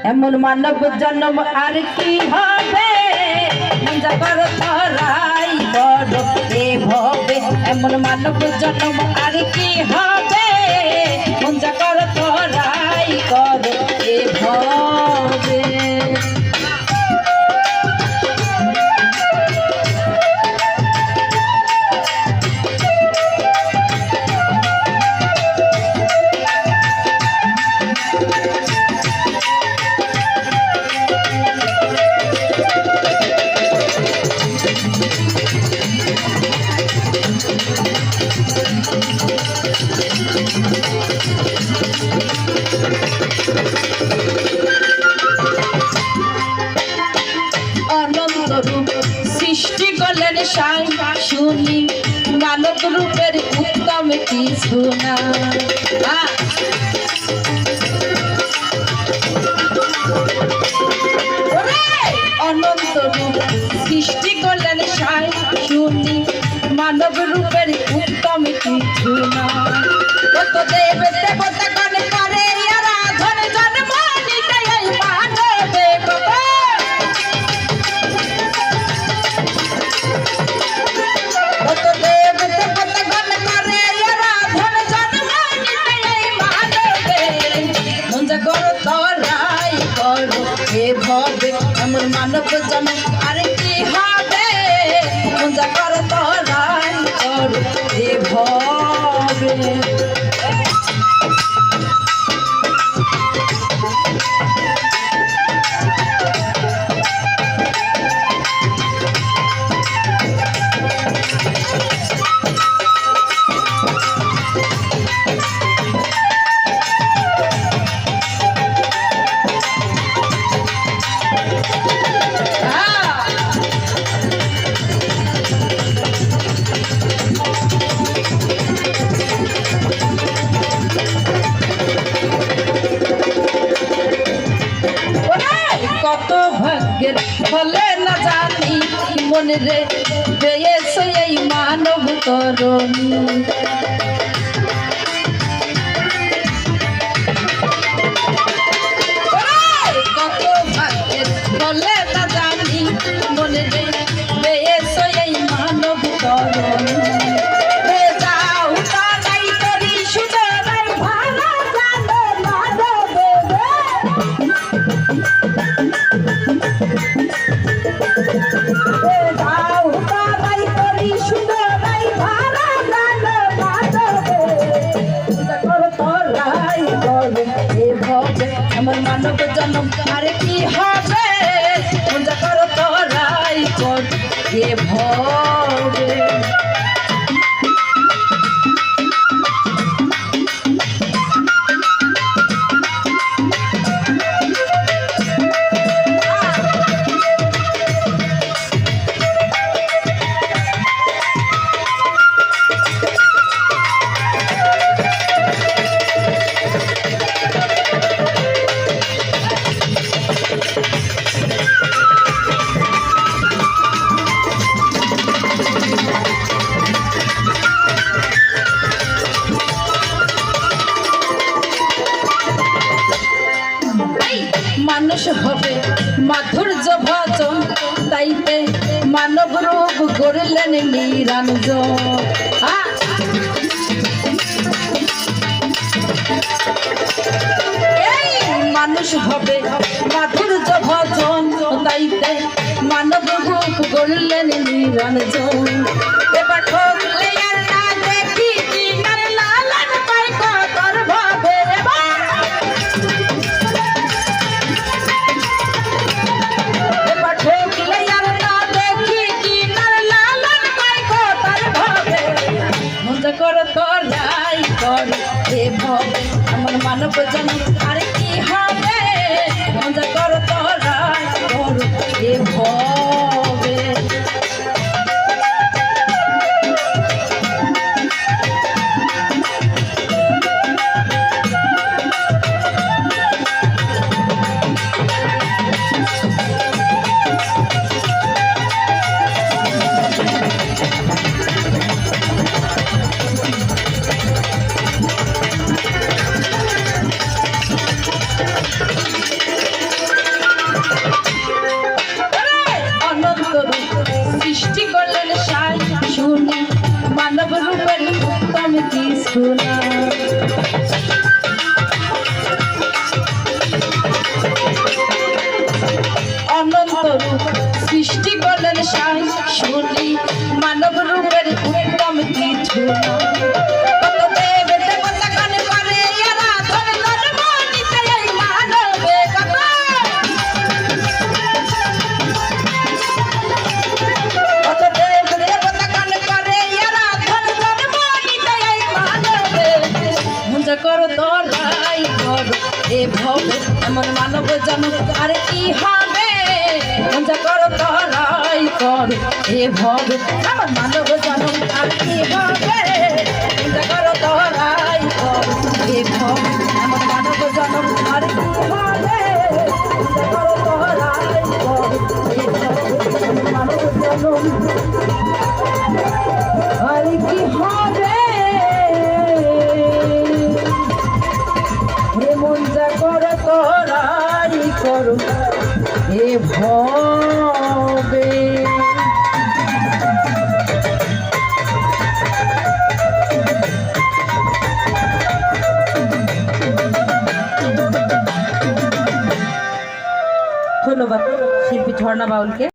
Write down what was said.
এমন মানব জন্ম আর কি হবে মঞ্জা কর তরাই বড় এ ভবে এমন মানব জন্ম আর কি হবে মঞ্জা কর তরাই কর এ ভবে সৃষ্টি করলেন সাই শুনি মানব রূপের উত্তম কিছু না অনন্ত রূপ সৃষ্টি করলেন সাই শুনি মানব রূপের উত্তম কিছু না কত দেব দেবতা গণ করে আরাধন জন্ম নিতে এই মানবে কত কত দেব দেবতা গণ করে আরাধন জন্ম নিতে এই মানবে মঞ্জা কর তরাই করো এ ভবে এমন মানব জন্ম আর কি হবে মঞ্জা কর তরাই করো এ ভবে কত ভাগ্যের ফলে না জানি মনে রে পেয়েছে এই মানব তরণী কত ভাগ্যের ফলে না জানি মনে রে পেয়েছে এই মানব তরণী আমার মানব জন্ম আর কি হবে মঞ্জা কর তরাই কর এ ভবে মানুষ হবে মাধুর্য ভজন তাইতে মানব রূপ গড়লেন নিরঞ্জন মানুষ হবে মাধুর্য ভজন তাইতে মানব রূপ গড়লেন নিরঞ্জন এবার ঠকলে আর না দেখি লালন পাই কতর ভাবে কর তরাই কর এ ভবে আমার মানব জন্ম আর কি হবে মজা কর তরাই কর এ ভবে ছুনা অনন্ত রূপ সৃষ্টি করলেন সাই শুনি মানব রূপের উত্তম কিছু না কত দেব দেবতা গান করে আরাধন ধর্ম নিতে এই মানবে কত কত দেব দেবতা গান করে আরাধন ধর্ম নিতে এই মানবে মুঞ্জা করো তোরাই করো এ ভবে এমন মানব জন্ম আর কি হবে মঞ্জা করো তোরাই করো এ ভবে এমন মানব জন্ম আর কি হবে মঞ্জা করো তোরাই করো এ ভবে এমন মানব জন্ম আর কি হবে মঞ্জা করো তোরাই করো এ ভবে এমন মানব জন্ম আর কি হবে মঞ্জা করো তোরাই করো এ ভবে ধন্যবাদ শিল্পী ঝর্ণা বাউলকে।